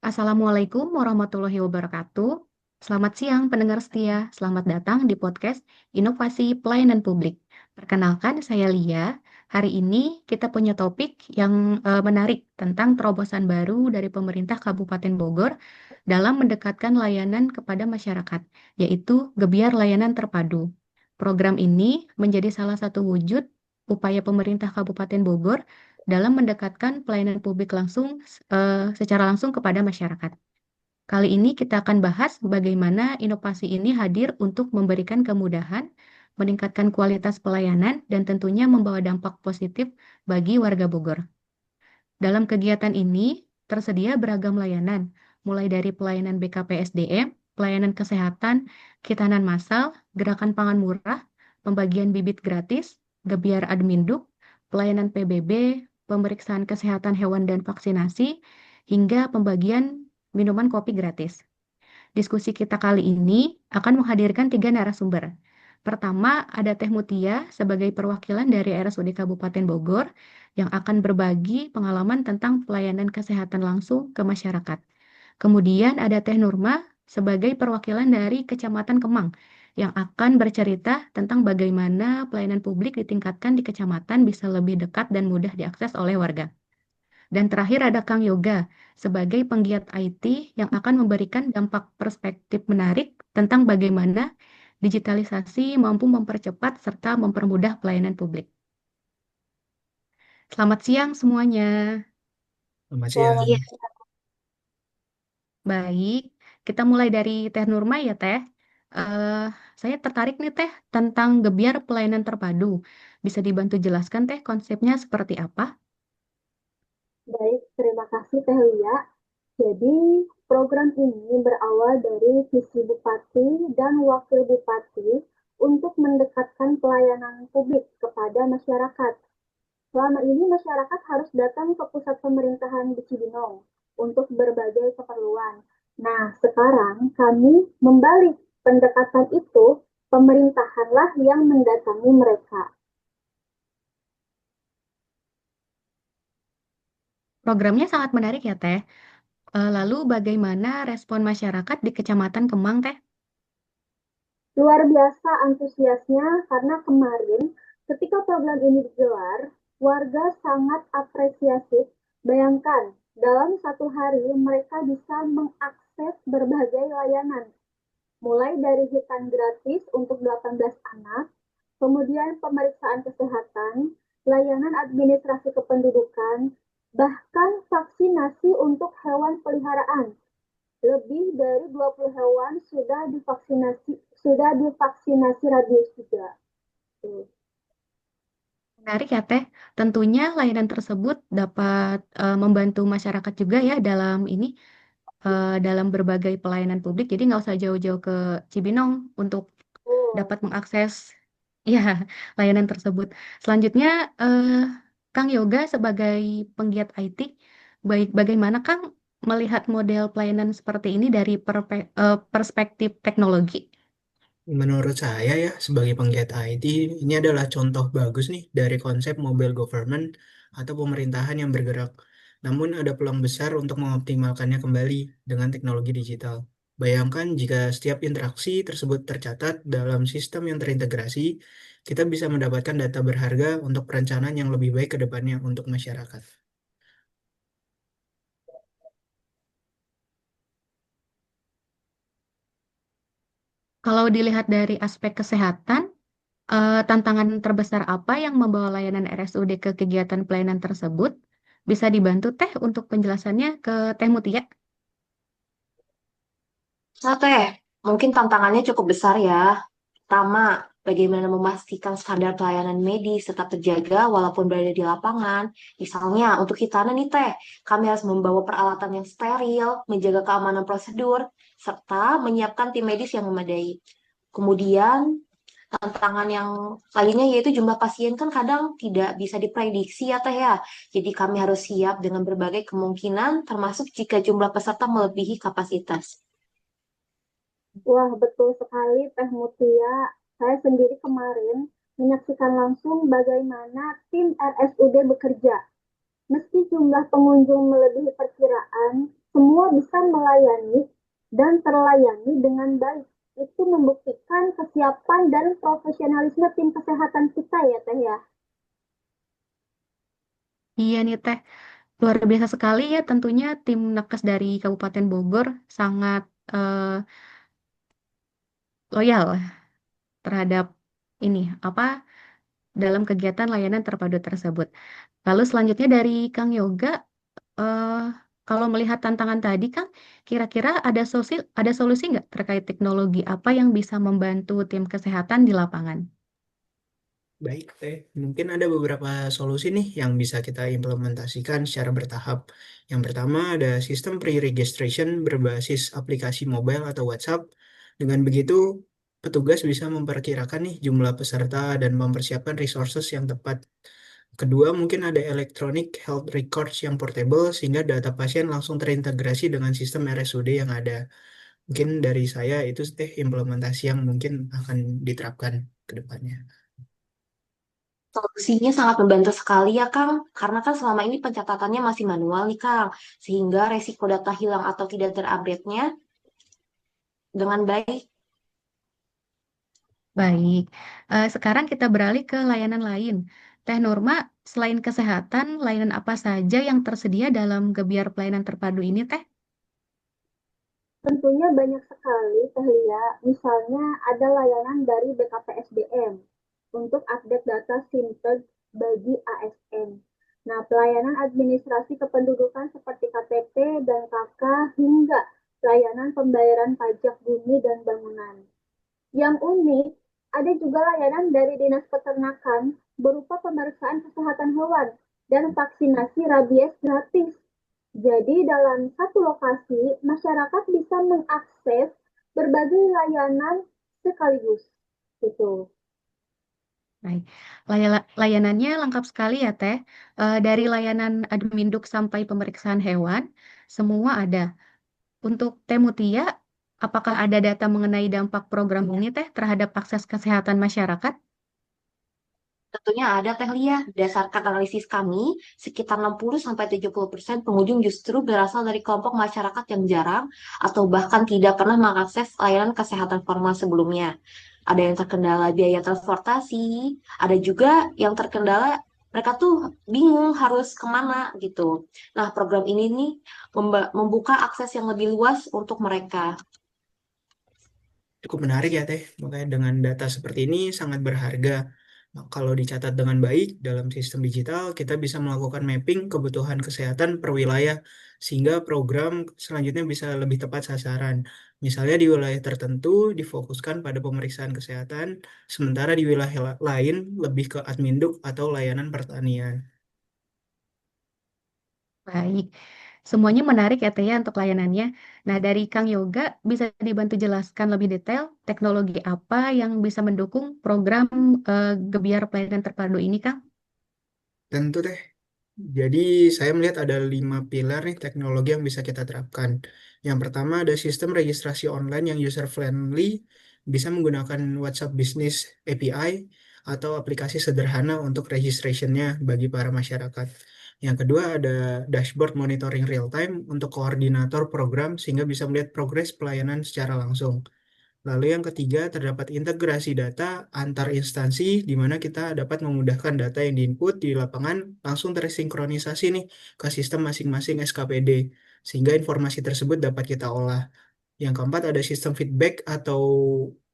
Assalamualaikum warahmatullahi wabarakatuh. Selamat siang pendengar setia. Selamat datang di podcast Inovasi Pelayanan Publik. Perkenalkan, saya Lia. Hari ini kita punya topik yang menarik tentang terobosan baru dari pemerintah Kabupaten Bogor dalam mendekatkan layanan kepada masyarakat, yaitu Gebiar Layanan Terpadu. Program ini menjadi salah satu wujud upaya pemerintah Kabupaten Bogor dalam mendekatkan pelayanan publik secara langsung kepada masyarakat. Kali ini kita akan bahas bagaimana inovasi ini hadir untuk memberikan kemudahan, meningkatkan kualitas pelayanan, dan tentunya membawa dampak positif bagi warga Bogor. Dalam kegiatan ini tersedia beragam layanan, mulai dari pelayanan BKPSDM, pelayanan kesehatan, kitanan massal, gerakan pangan murah, pembagian bibit gratis, gebiar adminduk, pelayanan PBB, pemeriksaan kesehatan hewan dan vaksinasi, hingga pembagian minuman kopi gratis. Diskusi kita kali ini akan menghadirkan tiga narasumber. Pertama, ada Teh Mutia sebagai perwakilan dari RSUD Kabupaten Bogor yang akan berbagi pengalaman tentang pelayanan kesehatan langsung ke masyarakat. Kemudian ada Teh Nurma sebagai perwakilan dari Kecamatan Kemang yang akan bercerita tentang bagaimana pelayanan publik ditingkatkan di kecamatan bisa lebih dekat dan mudah diakses oleh warga. Dan terakhir ada Kang Yoga sebagai penggiat IT yang akan memberikan dampak perspektif menarik tentang bagaimana digitalisasi mampu mempercepat serta mempermudah pelayanan publik. Selamat siang semuanya. Selamat Selamat siang. siang. Baik, kita mulai dari Teh Nurma ya Teh. Eh, saya tertarik nih Teh tentang Gebiar Pelayanan Terpadu. Bisa dibantu jelaskan Teh konsepnya seperti apa? Baik, terima kasih Teh Lia. Jadi, program ini berawal dari visi Bupati dan Wakil Bupati untuk mendekatkan pelayanan publik kepada masyarakat. Selama ini masyarakat harus datang ke pusat pemerintahan di Cibinong untuk berbagai keperluan. Nah, sekarang kami membalik pendekatan itu, pemerintahanlah yang mendatangi mereka. Programnya sangat menarik ya Teh. Lalu bagaimana respon masyarakat di Kecamatan Kemang Teh? Luar biasa antusiasnya karena kemarin ketika program ini digelar, warga sangat apresiatif. Bayangkan, dalam satu hari mereka bisa mengakses berbagai layanan, mulai dari hitan gratis untuk 18 anak, kemudian pemeriksaan kesehatan, layanan administrasi kependudukan, bahkan vaksinasi untuk hewan peliharaan. Lebih dari 20 hewan sudah divaksinasi rabies juga. Tuh. Menarik ya Teh. Tentunya layanan tersebut dapat membantu masyarakat juga ya dalam berbagai pelayanan publik. Jadi nggak usah jauh-jauh ke Cibinong untuk Oh, dapat mengakses ya layanan tersebut. Selanjutnya eh, Kang Yoga sebagai penggiat IT, bagaimana Kang melihat model pelayanan seperti ini dari perspektif teknologi? Menurut saya ya, sebagai penggiat IT, ini adalah contoh bagus nih dari konsep mobile government atau pemerintahan yang bergerak. Namun ada peluang besar untuk mengoptimalkannya kembali dengan teknologi digital. Bayangkan jika setiap interaksi tersebut tercatat dalam sistem yang terintegrasi, kita bisa mendapatkan data berharga untuk perencanaan yang lebih baik ke depannya untuk masyarakat. Kalau dilihat dari aspek kesehatan, tantangan terbesar apa yang membawa layanan RSUD ke kegiatan pelayanan tersebut? Bisa dibantu Teh untuk penjelasannya ke Teh Mutia? Nah, Teh, mungkin tantangannya cukup besar ya. Pertama, bagaimana memastikan standar pelayanan medis tetap terjaga walaupun berada di lapangan. Misalnya, untuk hitanan nih, Teh, kami harus membawa peralatan yang steril, menjaga keamanan prosedur, serta menyiapkan tim medis yang memadai. Kemudian, tantangan yang lainnya yaitu jumlah pasien kan kadang tidak bisa diprediksi ya, Teh ya. Jadi kami harus siap dengan berbagai kemungkinan, termasuk jika jumlah peserta melebihi kapasitas. wah betul sekali Teh Mutia. Saya sendiri kemarin menyaksikan langsung bagaimana tim RSUD bekerja. Meski jumlah pengunjung melebihi perkiraan, semua bisa melayani dan terlayani dengan baik. Itu membuktikan kesiapan dan profesionalisme tim kesehatan kita ya Teh ya. Iya nih Teh, luar biasa sekali ya tentunya tim Nakes dari Kabupaten Bogor sangat eh, loyal terhadap ini apa dalam kegiatan layanan terpadu tersebut. Lalu selanjutnya dari Kang Yoga, eh, kalau melihat tantangan tadi Kang, kira-kira ada solusi nggak terkait teknologi apa yang bisa membantu tim kesehatan di lapangan? Baik, Teh. Mungkin ada beberapa solusi nih yang bisa kita implementasikan secara bertahap. Yang pertama ada sistem pre-registration berbasis aplikasi mobile atau WhatsApp. Dengan begitu, petugas bisa memperkirakan nih jumlah peserta dan mempersiapkan resources yang tepat. Kedua, mungkin ada electronic health records yang portable sehingga data pasien langsung terintegrasi dengan sistem RSUD yang ada. Mungkin dari saya itu Teh implementasi yang mungkin akan diterapkan ke depannya. Solusinya sangat membantu sekali ya, Kang. Karena kan selama ini pencatatannya masih manual nih, Kang. Sehingga resiko data hilang atau tidak terupdate-nya dengan baik. Baik, sekarang kita beralih ke layanan lain. Teh Nurma, selain kesehatan, layanan apa saja yang tersedia dalam Gebiar Pelayanan Terpadu ini, Teh? Tentunya banyak sekali Teh Lia, misalnya ada layanan dari BKPSDM untuk update data SIMTEG bagi ASN. Nah, pelayanan administrasi kependudukan seperti KTP dan KK hingga layanan pembayaran pajak bumi dan bangunan. Yang unik, ada juga layanan dari Dinas Peternakan berupa pemeriksaan kesehatan hewan dan vaksinasi rabies gratis. Jadi dalam satu lokasi, masyarakat bisa mengakses berbagai layanan sekaligus. Gitu. Baik, layanannya lengkap sekali ya, Teh. Dari layanan adminduk sampai pemeriksaan hewan, semua ada. Untuk Teh Mutia, apakah ada data mengenai dampak program ini, Teh, terhadap akses kesehatan masyarakat? Tentunya ada, Teh Lia. Berdasarkan analisis kami, sekitar 60-70% pengunjung justru berasal dari kelompok masyarakat yang jarang atau bahkan tidak pernah mengakses layanan kesehatan formal sebelumnya. Ada yang terkendala biaya transportasi, ada juga yang terkendala mereka tuh bingung harus kemana gitu. Nah, program ini nih membuka akses yang lebih luas untuk mereka. Cukup menarik ya Teh, makanya dengan data seperti ini sangat berharga. Nah, kalau dicatat dengan baik dalam sistem digital, kita bisa melakukan mapping kebutuhan kesehatan per wilayah, sehingga program selanjutnya bisa lebih tepat sasaran. Misalnya di wilayah tertentu difokuskan pada pemeriksaan kesehatan, sementara di wilayah lain lebih ke adminduk atau layanan pertanian. Baik, semuanya menarik ya Teh ya untuk layanannya. Nah, dari Kang Yoga bisa dibantu jelaskan lebih detail teknologi apa yang bisa mendukung program Gebiar Pelayanan Terpadu ini, Kang? Tentu Teh. Jadi saya melihat ada 5 pilar nih teknologi yang bisa kita terapkan. Yang pertama ada sistem registrasi online yang user friendly, bisa menggunakan WhatsApp Business API atau aplikasi sederhana untuk registrationnya bagi para masyarakat. Yang kedua ada dashboard monitoring real time untuk koordinator program sehingga bisa melihat progres pelayanan secara langsung. Lalu yang ketiga, terdapat integrasi data antar instansi di mana kita dapat memudahkan data yang diinput di lapangan langsung tersinkronisasi nih ke sistem masing-masing SKPD, sehingga informasi tersebut dapat kita olah. Yang keempat, ada sistem feedback atau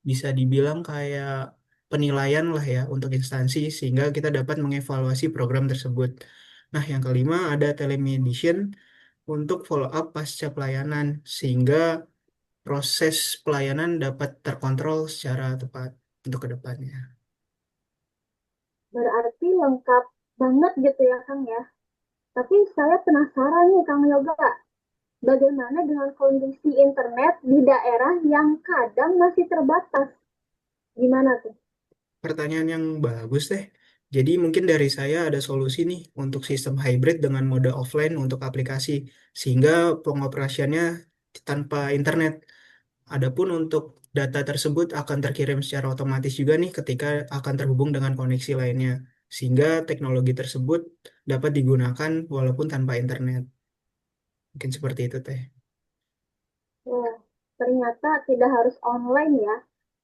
bisa dibilang kayak penilaian lah ya untuk instansi, sehingga kita dapat mengevaluasi program tersebut. Nah, yang kelima, ada telemedicine untuk follow up pasca pelayanan, sehingga proses pelayanan dapat terkontrol secara tepat untuk kedepannya. Berarti lengkap banget gitu ya Kang ya. Tapi saya penasaran nih Kang Yoga, bagaimana dengan kondisi internet di daerah yang kadang masih terbatas? Gimana tuh? Pertanyaan yang bagus deh. Jadi mungkin dari saya ada solusi nih untuk sistem hybrid dengan mode offline untuk aplikasi, sehingga pengoperasiannya tanpa internet. Adapun untuk data tersebut akan terkirim secara otomatis juga nih ketika akan terhubung dengan koneksi lainnya, sehingga teknologi tersebut dapat digunakan walaupun tanpa internet. Mungkin seperti itu, Teh. ternyata tidak harus online ya.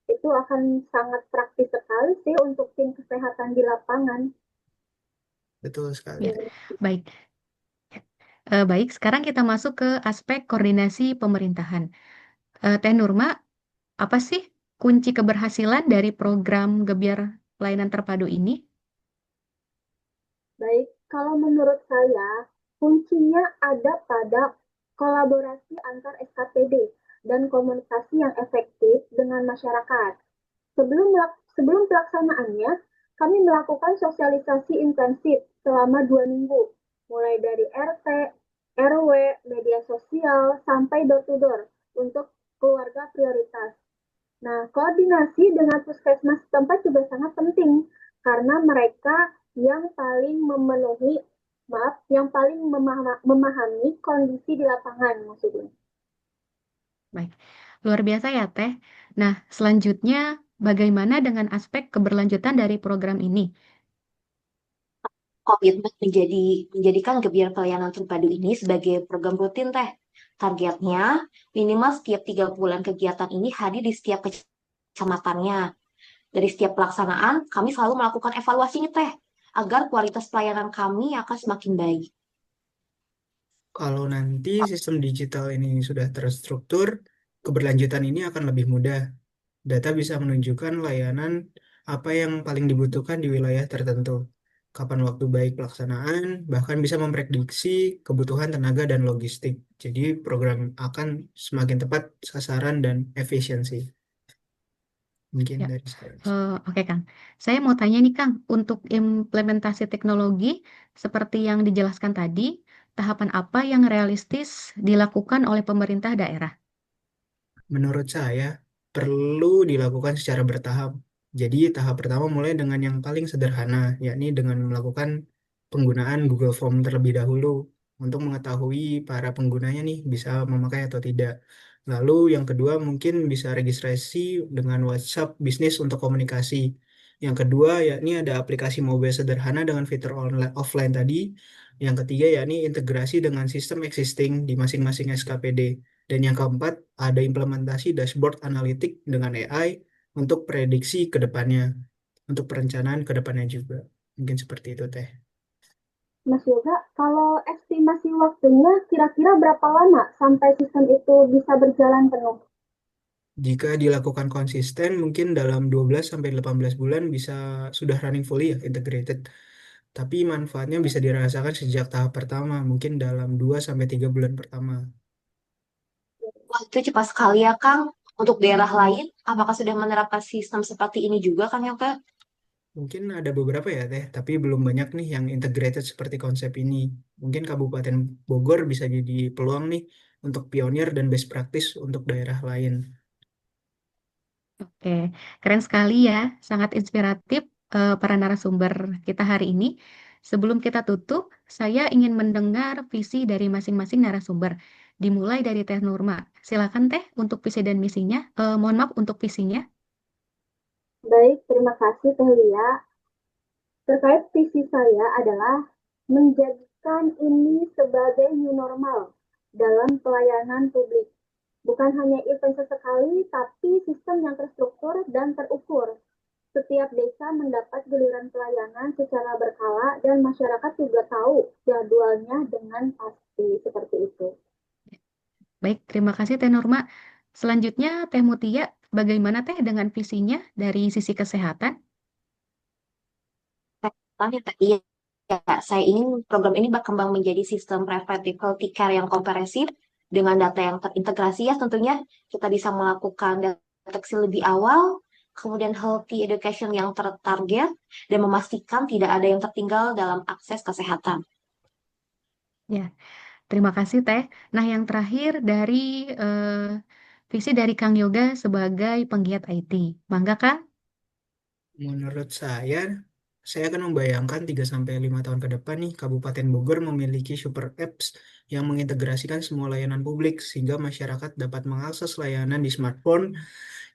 Itu akan sangat praktis sekali sih untuk tim kesehatan di lapangan. Betul sekali. Ya, baik. Baik, sekarang kita masuk ke aspek koordinasi pemerintahan. Teh Nurma, apa sih kunci keberhasilan dari program Gebiar Pelayanan Terpadu ini? Baik, kalau menurut saya, kuncinya ada pada kolaborasi antar SKPD dan komunikasi yang efektif dengan masyarakat. Sebelum pelaksanaannya, kami melakukan sosialisasi intensif selama 2 minggu, mulai dari RT, RW, media sosial, sampai door to door untuk keluarga prioritas. Nah, koordinasi dengan puskesmas setempat juga sangat penting karena mereka yang paling memenuhi, yang paling memahami kondisi di lapangan maksudnya. Baik, luar biasa ya Teh. Nah, selanjutnya bagaimana dengan aspek keberlanjutan dari program ini? Komitmen menjadikan Gebiar Pelayanan Terpadu ini sebagai program rutin teh. Targetnya minimal setiap 3 bulan kegiatan ini hadir di setiap kecamatannya. Dari setiap pelaksanaan, kami selalu melakukan evaluasi nih teh, agar kualitas pelayanan kami akan semakin baik. Kalau nanti sistem digital ini sudah terstruktur, keberlanjutan ini akan lebih mudah. Data bisa menunjukkan layanan apa yang paling dibutuhkan di wilayah tertentu, kapan waktu baik pelaksanaan, bahkan bisa memprediksi kebutuhan tenaga dan logistik. Jadi program akan semakin tepat sasaran dan efisiensi. Mungkin Ya, dari saya. oke Kang. Saya mau tanya nih Kang, untuk implementasi teknologi seperti yang dijelaskan tadi, tahapan apa yang realistis dilakukan oleh pemerintah daerah? Menurut saya, perlu dilakukan secara bertahap. Jadi, tahap pertama mulai dengan yang paling sederhana, yakni dengan melakukan penggunaan Google Form terlebih dahulu untuk mengetahui para penggunanya nih bisa memakai atau tidak. Lalu yang kedua mungkin bisa registrasi dengan WhatsApp bisnis untuk komunikasi. Yang kedua yakni ada aplikasi mobile sederhana dengan fitur online offline tadi. Yang ketiga yakni integrasi dengan sistem existing di masing-masing SKPD. Dan yang keempat, ada implementasi dashboard analitik dengan AI untuk prediksi ke depannya, untuk perencanaan ke depannya juga. Mungkin seperti itu, Teh. Mas Yoga, kalau estimasi waktunya kira-kira berapa lama sampai sistem itu bisa berjalan penuh? Jika dilakukan konsisten, mungkin dalam 12 sampai 18 bulan bisa sudah running fully ya, integrated. Tapi manfaatnya bisa dirasakan sejak tahap pertama, mungkin dalam 2 sampai 3 bulan pertama. Wah, itu cepat sekali ya, Kang. Untuk daerah lain, apakah sudah menerapkan sistem seperti ini juga, Kang Yoga? Mungkin ada beberapa ya, Teh, tapi belum banyak nih yang integrated seperti konsep ini. Mungkin Kabupaten Bogor bisa jadi peluang nih untuk pionir dan best practice untuk daerah lain. Oke, keren sekali ya, sangat inspiratif para narasumber kita hari ini. Sebelum kita tutup, saya ingin mendengar visi dari masing-masing narasumber. Dimulai dari Teh Nurma. Silakan Teh untuk visi dan misinya. Mohon maaf untuk visinya. Baik, terima kasih Teh Lia. Terkait visi saya adalah menjadikan ini sebagai new normal dalam pelayanan publik. Bukan hanya event sesekali, tapi sistem yang terstruktur dan terukur. Setiap desa mendapat giliran pelayanan secara berkala dan masyarakat juga tahu jadwalnya dengan pasti seperti itu. Baik, terima kasih Teh Nurma. Selanjutnya Teh Mutia, bagaimana Teh dengan visinya dari sisi kesehatan? Tanya tadi ya, saya ingin program ini berkembang menjadi sistem preventive healthy care yang komprehensif dengan data yang terintegrasi ya tentunya kita bisa melakukan deteksi lebih awal, kemudian healthy education yang tertarget dan memastikan tidak ada yang tertinggal dalam akses kesehatan. Ya, terima kasih Teh. Nah, yang terakhir dari eh, visi dari Kang Yoga sebagai penggiat IT. Mangga Kang? Menurut saya akan membayangkan 3 sampai 5 tahun ke depan nih Kabupaten Bogor memiliki super apps yang mengintegrasikan semua layanan publik sehingga masyarakat dapat mengakses layanan di smartphone,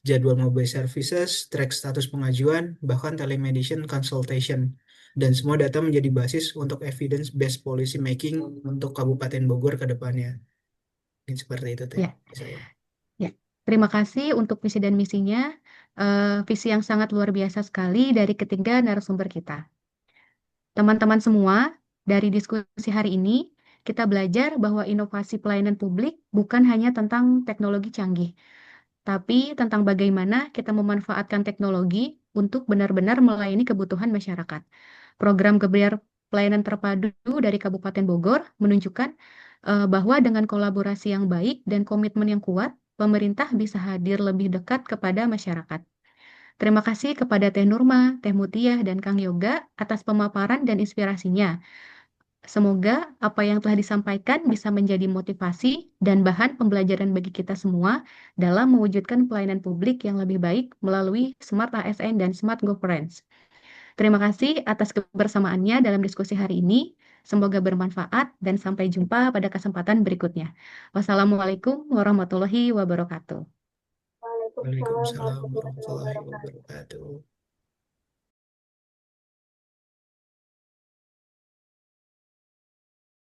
jadwal mobile services, track status pengajuan, bahkan telemedicine consultation. Dan semua data menjadi basis untuk evidence-based policy making untuk Kabupaten Bogor ke depannya. Mungkin seperti itu, Teh. Ya, Saya. ya. Terima kasih untuk visi dan misinya, visi yang sangat luar biasa sekali dari ketiga narasumber kita. Teman-teman semua, dari diskusi hari ini, kita belajar bahwa inovasi pelayanan publik bukan hanya tentang teknologi canggih, tapi tentang bagaimana kita memanfaatkan teknologi untuk benar-benar melayani kebutuhan masyarakat. Program Geber Pelayanan Terpadu dari Kabupaten Bogor menunjukkan bahwa dengan kolaborasi yang baik dan komitmen yang kuat, pemerintah bisa hadir lebih dekat kepada masyarakat. Terima kasih kepada Teh Nurma, Teh Mutia, dan Kang Yoga atas pemaparan dan inspirasinya. Semoga apa yang telah disampaikan bisa menjadi motivasi dan bahan pembelajaran bagi kita semua dalam mewujudkan pelayanan publik yang lebih baik melalui Smart ASN dan Smart Governance. Terima kasih atas kebersamaannya dalam diskusi hari ini. Semoga bermanfaat dan sampai jumpa pada kesempatan berikutnya. Wassalamualaikum warahmatullahi wabarakatuh. Waalaikumsalam Waalaikumsalam warahmatullahi warahmatullahi wabarakatuh. wabarakatuh.